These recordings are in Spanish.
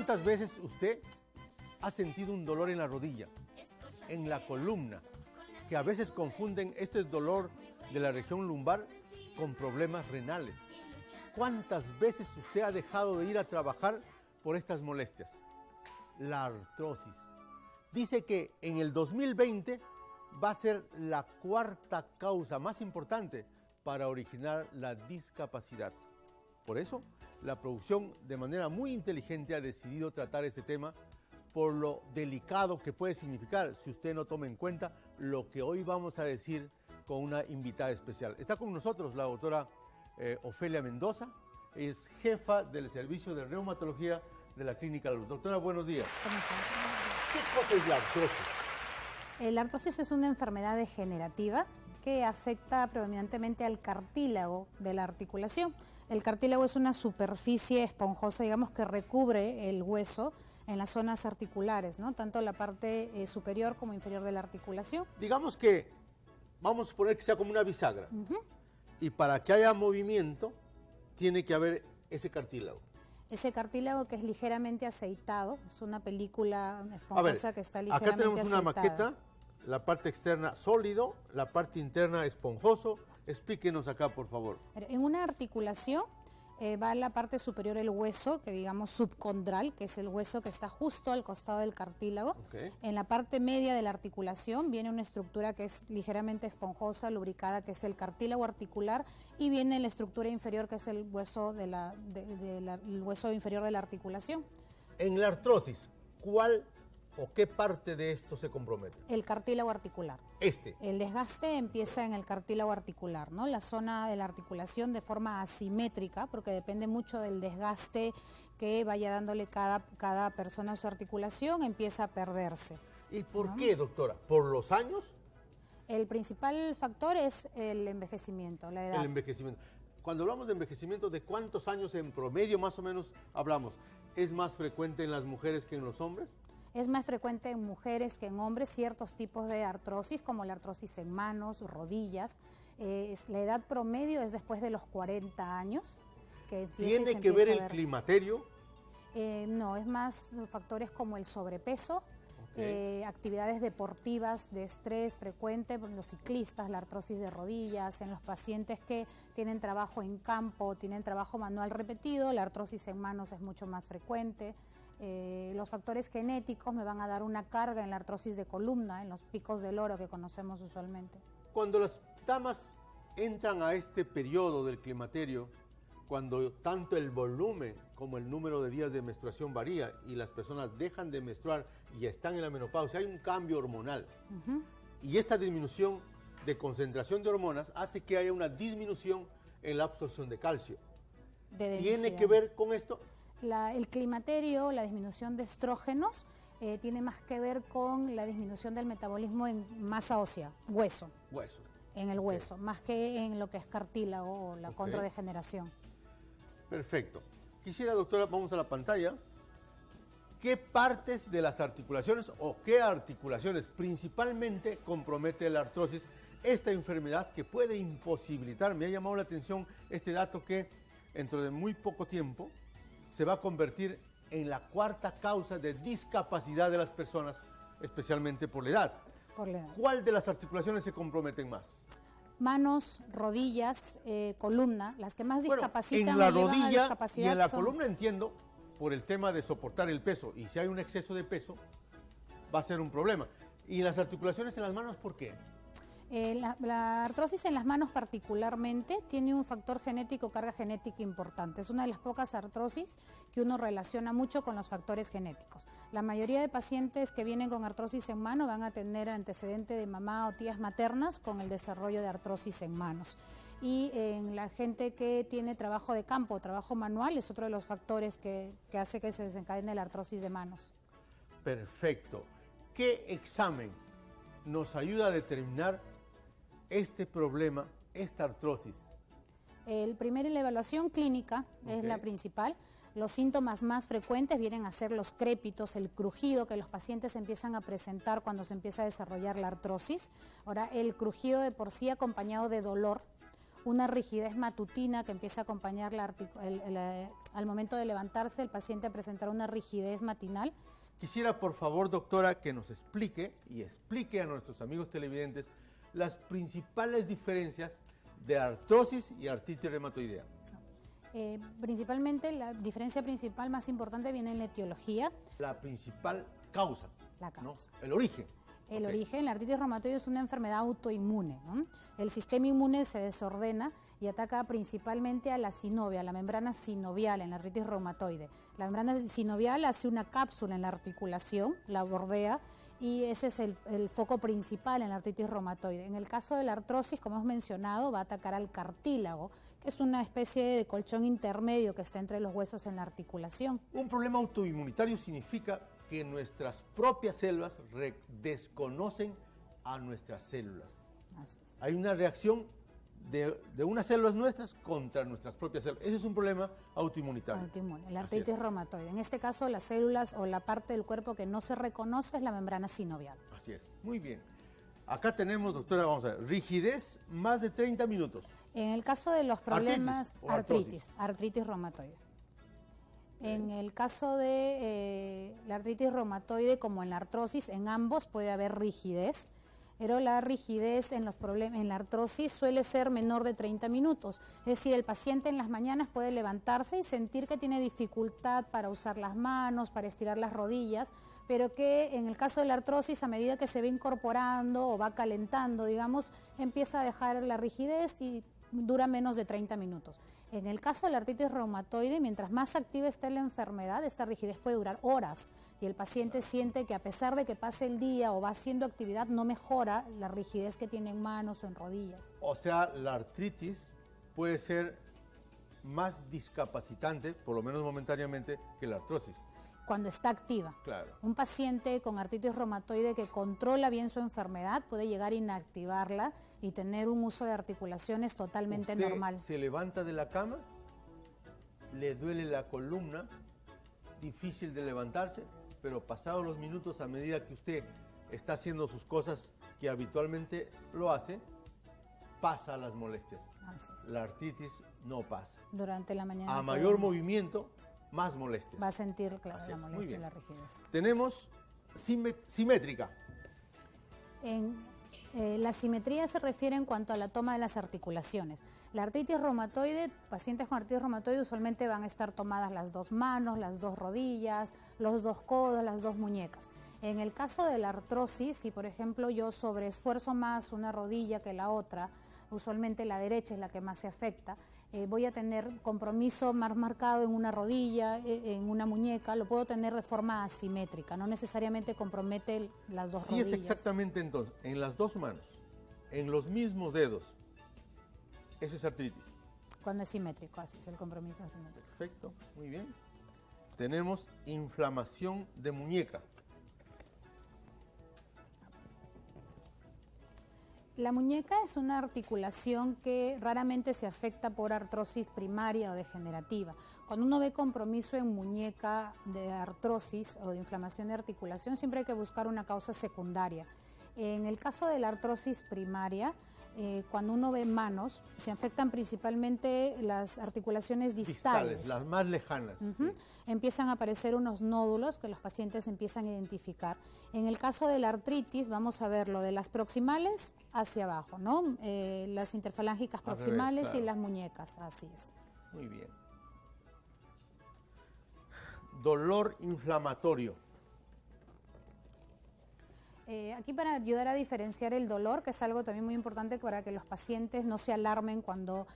¿Cuántas veces usted ha sentido un dolor en la rodilla, en la columna, que a veces confunden este dolor de la región lumbar con problemas renales? ¿Cuántas veces usted ha dejado de ir a trabajar por estas molestias? La artrosis. Dice que en el 2020 va a ser la cuarta causa más importante para originar la discapacidad. Por eso, la producción de manera muy inteligente ha decidido tratar este tema por lo delicado que puede significar si usted no toma en cuenta lo que hoy vamos a decir con una invitada especial. Está con nosotros la doctora Ofelia Mendoza, es jefa del servicio de reumatología de la Clínica La Luz. Doctora, buenos días. ¿Cómo está? ¿Qué cosa es la artrosis? La artrosis es una enfermedad degenerativa que afecta predominantemente al cartílago de la articulación. El cartílago es una superficie esponjosa, digamos, que recubre el hueso en las zonas articulares, ¿no? Tanto la parte superior como inferior de la articulación. Digamos que, vamos a suponer que sea como una bisagra. Y para que haya movimiento, tiene que haber ese cartílago. Ese cartílago que es ligeramente aceitado, es una película esponjosa que está ligeramente acá tenemos una aceitada. maqueta, la parte externa sólido, la parte interna esponjoso. Explíquenos acá, por favor. En una articulación va en la parte superior el hueso, que digamos subcondral, que es el hueso que está justo al costado del cartílago. Okay. En la parte media de la articulación viene una estructura que es ligeramente esponjosa, lubricada, que es el cartílago articular, y viene la estructura inferior, que es el hueso, el hueso inferior de la articulación. En la artrosis, ¿cuál o qué parte de esto se compromete? El cartílago articular. El desgaste empieza en el cartílago articular, ¿no? La zona de la articulación de forma asimétrica, porque depende mucho del desgaste que vaya dándole cada persona a su articulación, empieza a perderse. ¿Y por qué, doctora? ¿Por los años? El principal factor es el envejecimiento, la edad. El envejecimiento. Cuando hablamos de envejecimiento, ¿de cuántos años en promedio más o menos hablamos? ¿Es más frecuente en las mujeres que en los hombres? Es más frecuente en mujeres que en hombres ciertos tipos de artrosis, como la artrosis en manos, rodillas. La edad promedio es después de los 40 años. ¿Tiene que ver el climaterio? No, es más factores como el sobrepeso, actividades deportivas de estrés frecuente, por los ciclistas, la artrosis de rodillas, en los pacientes que tienen trabajo en campo, tienen trabajo manual repetido, la artrosis en manos es mucho más frecuente. Los factores genéticos me van a dar una carga en la artrosis de columna, en los picos del oro que conocemos usualmente. Cuando las damas entran a este periodo del climaterio, cuando tanto el volumen como el número de días de menstruación varía y las personas dejan de menstruar y están en la menopausia, hay un cambio hormonal. Y esta disminución de concentración de hormonas hace que haya una disminución en la absorción de calcio. ¿Tiene que ver con esto? El climaterio, la disminución de estrógenos, tiene más que ver con la disminución del metabolismo en masa ósea, hueso. En el hueso, más que en lo que es cartílago o la contradegeneración. Perfecto. Quisiera, doctora, vamos a la pantalla. ¿Qué partes de las articulaciones o qué articulaciones principalmente compromete la artrosis, esta enfermedad que puede imposibilitar? Me ha llamado la atención este dato que dentro de muy poco tiempo se va a convertir en la cuarta causa de discapacidad de las personas, especialmente por la edad. ¿Cuál de las articulaciones se comprometen más? Manos, rodillas, columna, las que más discapacitan. En la rodilla y en la columna entiendo por el tema de soportar el peso, y si hay un exceso de peso va a ser un problema. ¿Y en las articulaciones en las manos por qué? La artrosis en las manos particularmente tiene un factor genético, carga genética importante. Es una de las pocas artrosis que uno relaciona mucho con los factores genéticos. La mayoría de pacientes que vienen con artrosis en mano van a tener antecedente de mamá o tías maternas con el desarrollo de artrosis en manos. Y en la gente que tiene trabajo de campo, trabajo manual, es otro de los factores que hace que se desencadene la artrosis de manos. Perfecto. ¿Qué examen nos ayuda a determinar este problema, esta artrosis? El primero, la evaluación clínica es la principal. Los síntomas más frecuentes vienen a ser los crépitos, el crujido que los pacientes empiezan a presentar cuando se empieza a desarrollar la artrosis. Ahora, el crujido de por sí acompañado de dolor una rigidez matutina que empieza a acompañar al momento de levantarse, el paciente presentará una rigidez matinal. Quisiera, por favor, doctora, que nos explique y explique a nuestros amigos televidentes las principales diferencias de artrosis y artritis reumatoidea. Principalmente, la diferencia principal más importante viene en la etiología. La principal causa. La causa. ¿No? El origen. El origen, la artritis reumatoide es una enfermedad autoinmune, ¿no? El sistema inmune se desordena y ataca principalmente a la sinovia, a la membrana sinovial en la artritis reumatoide. La membrana sinovial hace una cápsula en la articulación, la bordea, y ese es el foco principal en la artritis reumatoide. En el caso de la artrosis, como hemos mencionado, va a atacar al cartílago, que es una especie de colchón intermedio que está entre los huesos en la articulación. Un problema autoinmunitario significa que nuestras propias células desconocen a nuestras células. Así es. Hay una reacción de unas células nuestras contra nuestras propias células. Ese es un problema autoinmunitario. Autoinmune, la artritis reumatoide. En este caso, las células o la parte del cuerpo que no se reconoce es la membrana sinovial. Así es, muy bien. Acá tenemos, doctora, vamos a ver, rigidez más de 30 minutos. En el caso de los problemas, artritis reumatoide. En el caso de la artritis reumatoide, como en la artrosis, en ambos puede haber rigidez, pero la rigidez en la artrosis suele ser menor de 30 minutos. Es decir, el paciente en las mañanas puede levantarse y sentir que tiene dificultad para usar las manos, para estirar las rodillas, pero que en el caso de la artrosis, a medida que se va incorporando o va calentando, digamos, empieza a dejar la rigidez y dura menos de 30 minutos. En el caso de la artritis reumatoide, mientras más activa esté la enfermedad, esta rigidez puede durar horas y el paciente siente que a pesar de que pase el día o va haciendo actividad, no mejora la rigidez que tiene en manos o en rodillas. O sea, la artritis puede ser más discapacitante, por lo menos momentáneamente, que la artrosis. Cuando está activa. Claro. Un paciente con artritis reumatoide que controla bien su enfermedad puede llegar a inactivarla y tener un uso de articulaciones totalmente normal. Se levanta de la cama, le duele la columna, difícil de levantarse, pero pasados los minutos, a medida que usted está haciendo sus cosas que habitualmente lo hace, pasa las molestias. Así es. La artritis no pasa. Durante la mañana. A mayor movimiento, más molestias. Va a sentir, claro, la molestia y la rigidez. Tenemos simétrica. La simetría se refiere en cuanto a la toma de las articulaciones. La artritis reumatoide, pacientes con artritis reumatoide usualmente van a estar tomadas las dos manos, las dos rodillas, los dos codos, las dos muñecas. En el caso de la artrosis, si por ejemplo yo sobreesfuerzo más una rodilla que la otra, usualmente la derecha es la que más se afecta, voy a tener compromiso más marcado en una rodilla, en una muñeca, lo puedo tener de forma asimétrica, no necesariamente compromete las dos rodillas. Sí, es exactamente entonces, en las dos manos, en los mismos dedos, eso es artritis. Cuando es simétrico, así es el compromiso asimétrico. Perfecto, muy bien. Tenemos inflamación de muñeca. La muñeca es una articulación que raramente se afecta por artrosis primaria o degenerativa. Cuando uno ve compromiso en muñeca de artrosis o de inflamación de articulación, siempre hay que buscar una causa secundaria. En el caso de la artrosis primaria, cuando uno ve manos, se afectan principalmente las articulaciones distales. Las más lejanas. Sí. Empiezan a aparecer unos nódulos que los pacientes empiezan a identificar. En el caso de la artritis, vamos a ver lo de las proximales hacia abajo, ¿no? Las interfalángicas proximales, claro, y las muñecas, así es. Muy bien. Dolor inflamatorio. Aquí para ayudar a diferenciar el dolor, que es algo también muy importante para que los pacientes no se alarmen cuando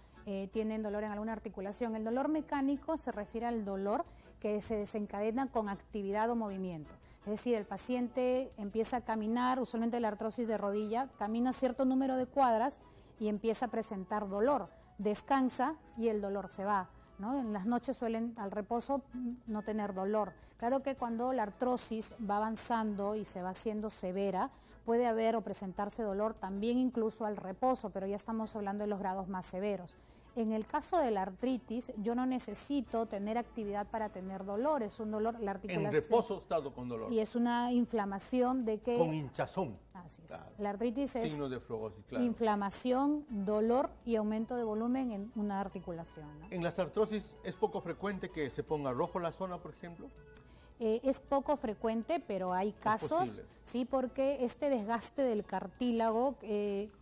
tienen dolor en alguna articulación. El dolor mecánico se refiere al dolor que se desencadena con actividad o movimiento. Es decir, el paciente empieza a caminar, usualmente la artrosis de rodilla, camina cierto número de cuadras y empieza a presentar dolor. Descansa y el dolor se va, ¿no? En las noches suelen al reposo no tener dolor. Claro que cuando la artrosis va avanzando y se va haciendo severa, puede haber o presentarse dolor también incluso al reposo, pero ya estamos hablando de los grados más severos. En el caso de la artritis, yo no necesito tener actividad para tener dolor, es un dolor, la articulación. En reposo estado con dolor. Y es una inflamación de que... Con hinchazón. Así es. Claro. La artritis es Signos de flegosis, claro. inflamación, dolor y aumento de volumen en una articulación, ¿no? En las artrosis es poco frecuente que se ponga rojo la zona, por ejemplo. Es poco frecuente, pero hay casos, sí, porque este desgaste del cartílago,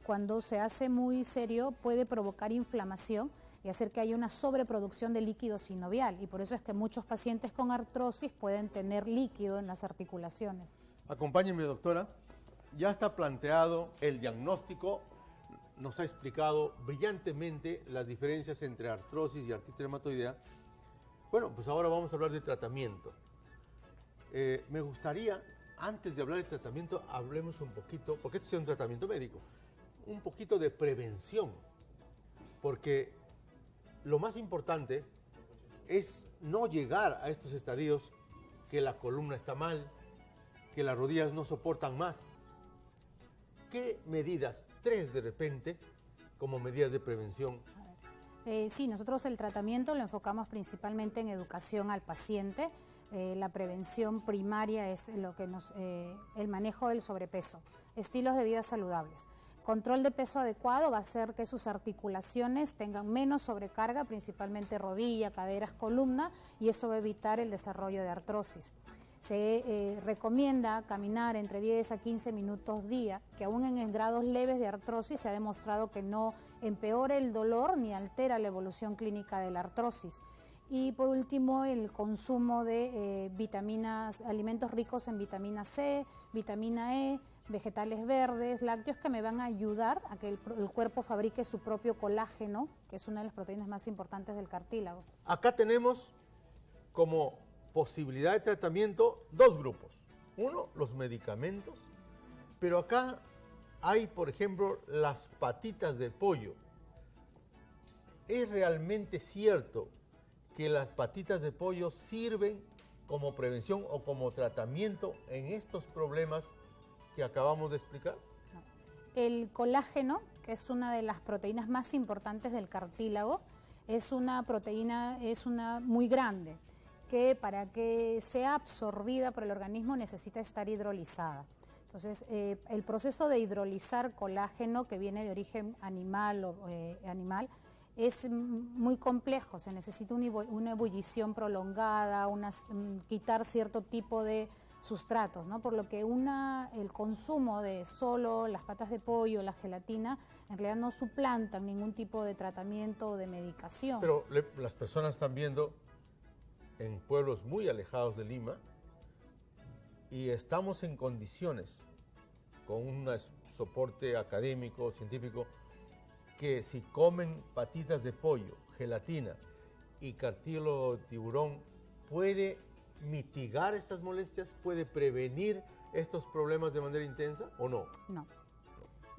cuando se hace muy serio, puede provocar inflamación y hacer que haya una sobreproducción de líquido sinovial. Y por eso es que muchos pacientes con artrosis pueden tener líquido en las articulaciones. Acompáñenme, doctora. Ya está planteado el diagnóstico. Nos ha explicado brillantemente las diferencias entre artrosis y artritis reumatoidea. Bueno, pues ahora vamos a hablar de tratamiento. Me gustaría, antes de hablar de tratamiento, hablemos un poquito, porque este es un tratamiento médico, un poquito de prevención, porque lo más importante es no llegar a estos estadios que la columna está mal, que las rodillas no soportan más. ¿Qué medidas, 3 de repente, como medidas de prevención? Sí, nosotros el tratamiento lo enfocamos principalmente en educación al paciente. La prevención primaria es el manejo del sobrepeso, estilos de vida saludables. Control de peso adecuado va a hacer que sus articulaciones tengan menos sobrecarga, principalmente rodilla, caderas, columna, y eso va a evitar el desarrollo de artrosis. Se recomienda caminar entre 10 a 15 minutos día, que aún en grados leves de artrosis se ha demostrado que no empeora el dolor ni altera la evolución clínica de la artrosis. Y por último, el consumo de vitaminas, alimentos ricos en vitamina C, vitamina E, vegetales verdes, lácteos, que me van a ayudar a que el cuerpo fabrique su propio colágeno, que es una de las proteínas más importantes del cartílago. Acá tenemos como posibilidad de tratamiento 2 grupos. Uno, los medicamentos, pero acá hay, por ejemplo, las patitas de pollo. ¿Es realmente cierto que las patitas de pollo sirven como prevención o como tratamiento en estos problemas que acabamos de explicar? El colágeno, que es una de las proteínas más importantes del cartílago, es una proteína muy grande, que para que sea absorbida por el organismo necesita estar hidrolizada. Entonces, el proceso de hidrolizar colágeno, que viene de origen animal es muy complejo. Se necesita una ebullición prolongada, quitar cierto tipo de sustratos, ¿no? Por lo que el consumo de solo las patas de pollo, la gelatina, en realidad no suplantan ningún tipo de tratamiento o de medicación. Pero las personas están viendo en pueblos muy alejados de Lima y estamos en condiciones, con un soporte académico, científico, que si comen patitas de pollo, gelatina y cartílago de tiburón, puede mitigar estas molestias, puede prevenir estos problemas de manera intensa o no? No.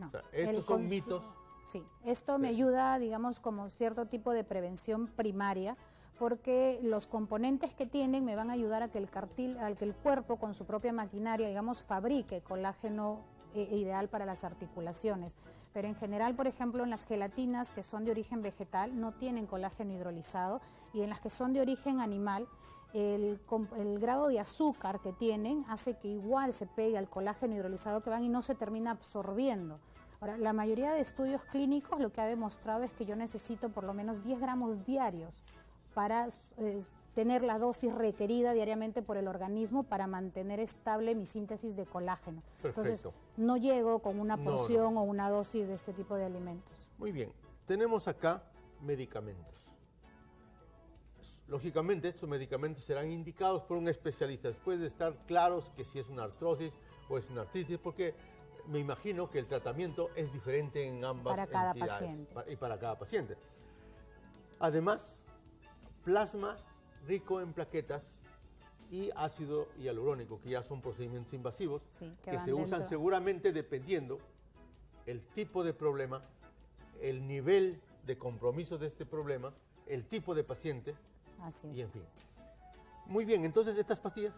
O sea, estos son mitos. Sí, esto me ayuda, digamos, como cierto tipo de prevención primaria, porque los componentes que tienen me van a ayudar a que el cuerpo con su propia maquinaria, digamos, fabrique colágeno ideal para las articulaciones. Pero en general, por ejemplo, en las gelatinas que son de origen vegetal no tienen colágeno hidrolizado, y en las que son de origen animal, el grado de azúcar que tienen hace que igual se pegue al colágeno hidrolizado que van y no se termina absorbiendo. Ahora, la mayoría de estudios clínicos lo que ha demostrado es que yo necesito por lo menos 10 gramos diarios para tener la dosis requerida diariamente por el organismo para mantener estable mi síntesis de colágeno. Perfecto. Entonces, no llego con una porción o una dosis de este tipo de alimentos. Muy bien. Tenemos acá medicamentos. Lógicamente, estos medicamentos serán indicados por un especialista después de estar claros que si es una artrosis o es una artritis, porque me imagino que el tratamiento es diferente en ambas para cada entidades, paciente. Y para cada paciente. Además, plasma rico en plaquetas y ácido hialurónico, que ya son procedimientos invasivos, sí, que se usan seguramente dependiendo el tipo de problema, el nivel de compromiso de este problema, el tipo de paciente. Así es. Y en fin. Muy bien, entonces estas pastillas.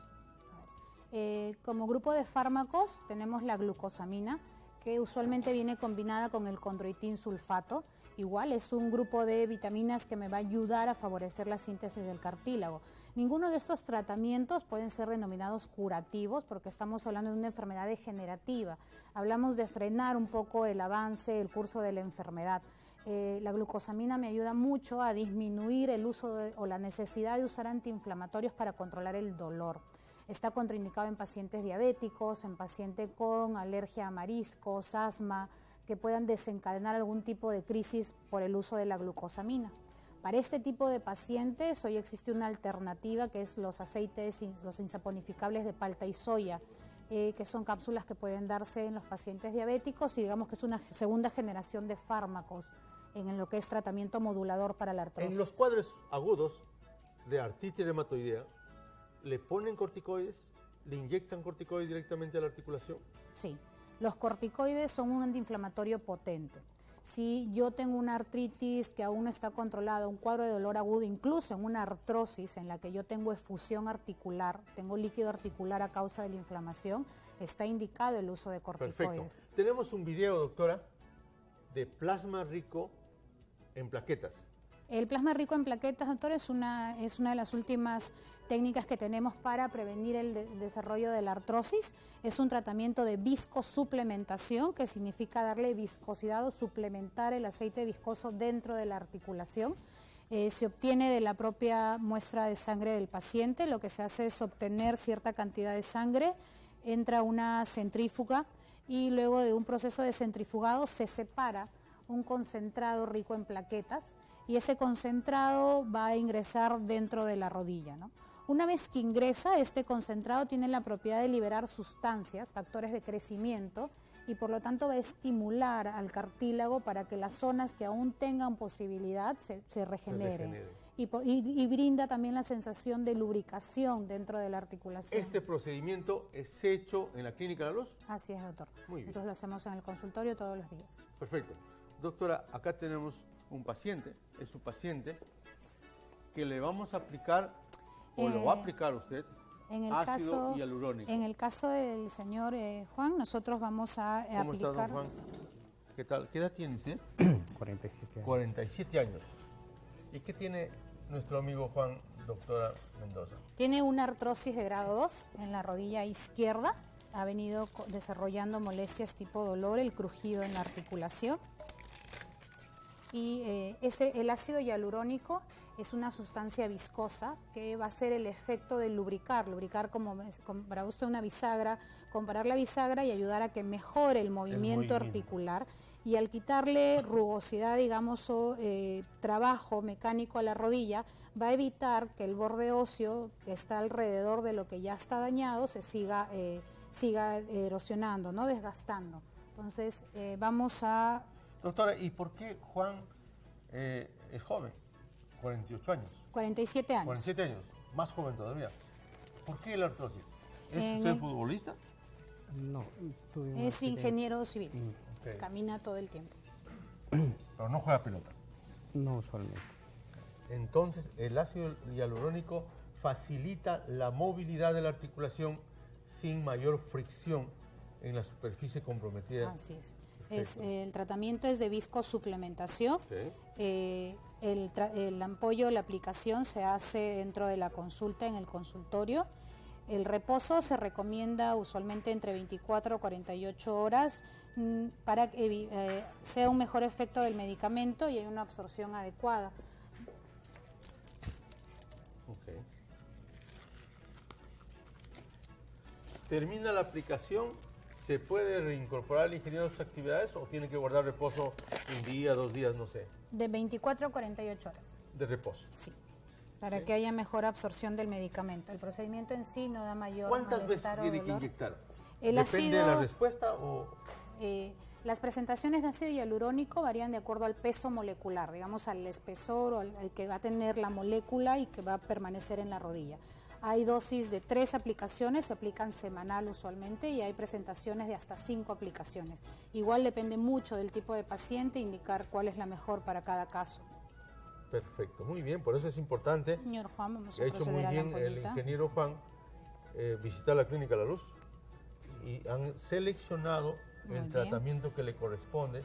Como grupo de fármacos tenemos la glucosamina, que usualmente viene combinada con el condroitin sulfato, Igual es un grupo de vitaminas que me va a ayudar a favorecer la síntesis del cartílago. Ninguno de estos tratamientos pueden ser denominados curativos porque estamos hablando de una enfermedad degenerativa. Hablamos de frenar un poco el avance, el curso de la enfermedad. La glucosamina me ayuda mucho a disminuir el uso o la necesidad de usar antiinflamatorios para controlar el dolor. Está contraindicado en pacientes diabéticos, en pacientes con alergia a mariscos, asma, que puedan desencadenar algún tipo de crisis por el uso de la glucosamina. Para este tipo de pacientes hoy existe una alternativa que es los aceites, los insaponificables de palta y soya, que son cápsulas que pueden darse en los pacientes diabéticos y digamos que es una segunda generación de fármacos en lo que es tratamiento modulador para la artrosis. En los cuadros agudos de artritis reumatoidea, ¿le ponen corticoides? ¿Le inyectan corticoides directamente a la articulación? Sí, los corticoides son un antiinflamatorio potente. Si yo tengo una artritis que aún no está controlada, un cuadro de dolor agudo, incluso en una artrosis en la que yo tengo efusión articular, tengo líquido articular a causa de la inflamación, está indicado el uso de corticoides. Perfecto. Tenemos un video, doctora, de plasma rico en plaquetas. El plasma rico en plaquetas, doctor, es una de las últimas técnicas que tenemos para prevenir el desarrollo de la artrosis. Es un tratamiento de viscosuplementación, que significa darle viscosidad o suplementar el aceite viscoso dentro de la articulación. Se obtiene de la propia muestra de sangre del paciente. Lo que se hace es obtener cierta cantidad de sangre, entra una centrífuga y luego de un proceso de centrifugado se separa un concentrado rico en plaquetas y ese concentrado va a ingresar dentro de la rodilla, ¿no? Una vez que ingresa, este concentrado tiene la propiedad de liberar sustancias, factores de crecimiento, y por lo tanto va a estimular al cartílago para que las zonas que aún tengan posibilidad se regeneren. Y brinda también la sensación de lubricación dentro de la articulación. ¿Este procedimiento es hecho en la Clínica La Luz? Así es, doctor. Muy bien. Nosotros lo hacemos en el consultorio todos los días. Perfecto. Doctora, acá tenemos un paciente, es su paciente, que le vamos a aplicar, o lo va a aplicar usted, ácido hialurónico. En el caso del señor Juan, nosotros vamos a ¿Cómo aplicar... está, don Juan? ¿Qué tal? ¿Qué edad tiene usted? 47 años. 47 años. ¿Y qué tiene nuestro amigo Juan, doctora Mendoza? Tiene una artrosis de grado 2 en la rodilla izquierda. Ha venido desarrollando molestias tipo dolor, el crujido en la articulación. Y el ácido hialurónico es una sustancia viscosa que va a hacer el efecto de lubricar como para usted una bisagra, comparar la bisagra y ayudar a que mejore el movimiento articular. Y al quitarle rugosidad, digamos, o trabajo mecánico a la rodilla, va a evitar que el borde óseo que está alrededor de lo que ya está dañado se siga erosionando, ¿no? Desgastando. Entonces, vamos a... Doctora, ¿y por qué Juan es joven? 48 años. 47 años. 47 años, más joven todavía. ¿Por qué la artrosis? ¿Es usted futbolista? No, es ingeniero civil. Okay. Camina todo el tiempo. Pero no juega pelota. No usualmente. Entonces, el ácido hialurónico facilita la movilidad de la articulación sin mayor fricción en la superficie comprometida. Así es. El tratamiento es de viscosuplementación. Sí. El ampollo, la aplicación se hace dentro de la consulta en el consultorio. El reposo se recomienda usualmente entre 24 o 48 horas para que sea un mejor efecto del medicamento y haya una absorción adecuada. Ok. Termina la aplicación, ¿se puede reincorporar el ingeniero a sus actividades o tiene que guardar reposo un día, 2 días, no sé? De 24 a 48 horas. De reposo. Sí, para que haya mejor absorción del medicamento. El procedimiento en sí no da mayor ¿Cuántas veces malestar o tiene que dolor. inyectar? El ¿Depende de ácido- la respuesta o...? Las presentaciones de ácido hialurónico varían de acuerdo al peso molecular, digamos al espesor o al que va a tener la molécula y que va a permanecer en la rodilla. Hay dosis de 3 aplicaciones, se aplican semanal usualmente y hay presentaciones de hasta 5 aplicaciones. Igual depende mucho del tipo de paciente, indicar cuál es la mejor para cada caso. Perfecto, muy bien, por eso es importante. Señor Juan, vamos Ha a hecho muy proceder a la bien el ampollita. ingeniero Juan visitar la Clínica La Luz y han seleccionado Muy el bien. tratamiento que le corresponde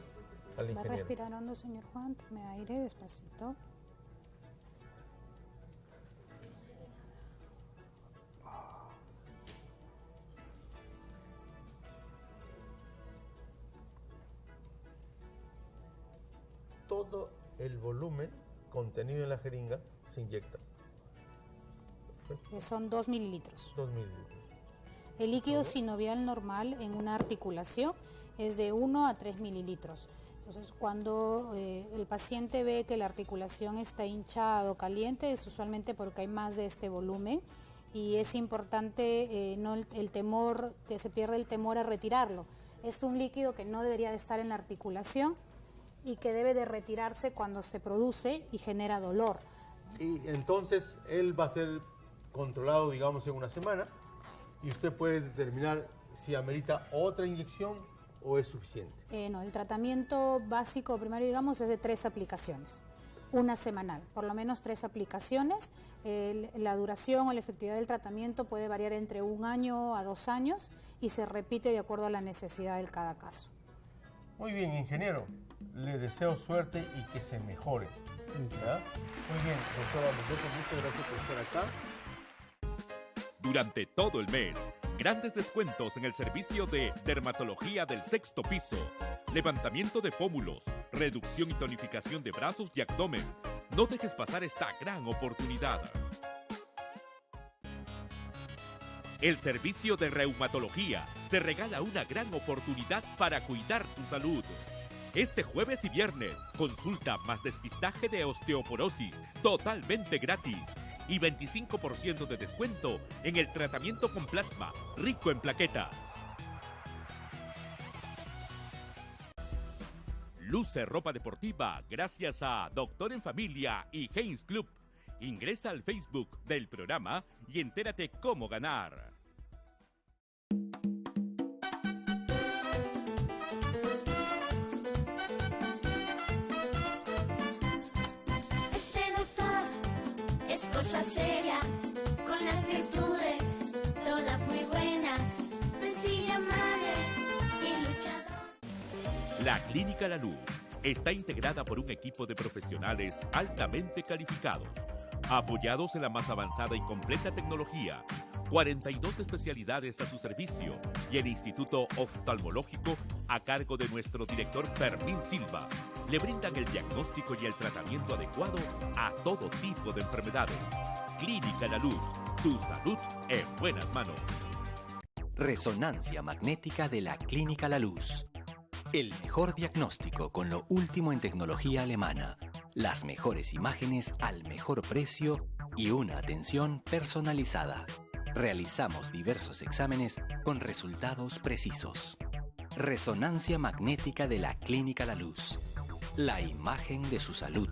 al Va a ingeniero. respirar hondo, señor Juan. Tome aire despacito. Todo el volumen contenido en la jeringa se inyecta. Que son 2 mililitros. 2 mililitros. El líquido sinovial normal en una articulación es de 1 a 3 mililitros. Entonces, cuando el paciente ve que la articulación está hinchada o caliente, es usualmente porque hay más de este volumen y es importante no el temor, que se pierde el temor a retirarlo. Es un líquido que no debería de estar en la articulación y que debe de retirarse cuando se produce y genera dolor. Y entonces él va a ser controlado, digamos, en una semana y usted puede determinar si amerita otra inyección o es suficiente. No, el tratamiento básico primario, digamos, es de 3 aplicaciones, una semanal, por lo menos 3 aplicaciones. La duración o la efectividad del tratamiento puede variar entre 1 año a 2 años y se repite de acuerdo a la necesidad de cada caso. Muy bien, ingeniero. Le deseo suerte y que se mejore. ¿Ya? Muy bien, doctora, muchas gracias por estar acá. Durante todo el mes, grandes descuentos en el servicio de dermatología del 6º piso, levantamiento de pómulos, reducción y tonificación de brazos y abdomen. No dejes pasar esta gran oportunidad. El servicio de reumatología te regala una gran oportunidad para cuidar tu salud. Este jueves y viernes, consulta más despistaje de osteoporosis totalmente gratis y 25% de descuento en el tratamiento con plasma rico en plaquetas. Luce ropa deportiva gracias a Doctor en Familia y Heinz Club. Ingresa al Facebook del programa y entérate cómo ganar. Cosa seria, con las virtudes, todas muy buenas, sencilla madre y luchador. La Clínica La Luz está integrada por un equipo de profesionales altamente calificados, apoyados en la más avanzada y completa tecnología, 42 especialidades a su servicio y el Instituto Oftalmológico a cargo de nuestro director Fermín Silva. Le brindan el diagnóstico y el tratamiento adecuado a todo tipo de enfermedades. Clínica La Luz, tu salud en buenas manos. Resonancia magnética de la Clínica La Luz. El mejor diagnóstico con lo último en tecnología alemana. Las mejores imágenes al mejor precio y una atención personalizada. Realizamos diversos exámenes con resultados precisos. Resonancia magnética de la Clínica La Luz. La imagen de su salud.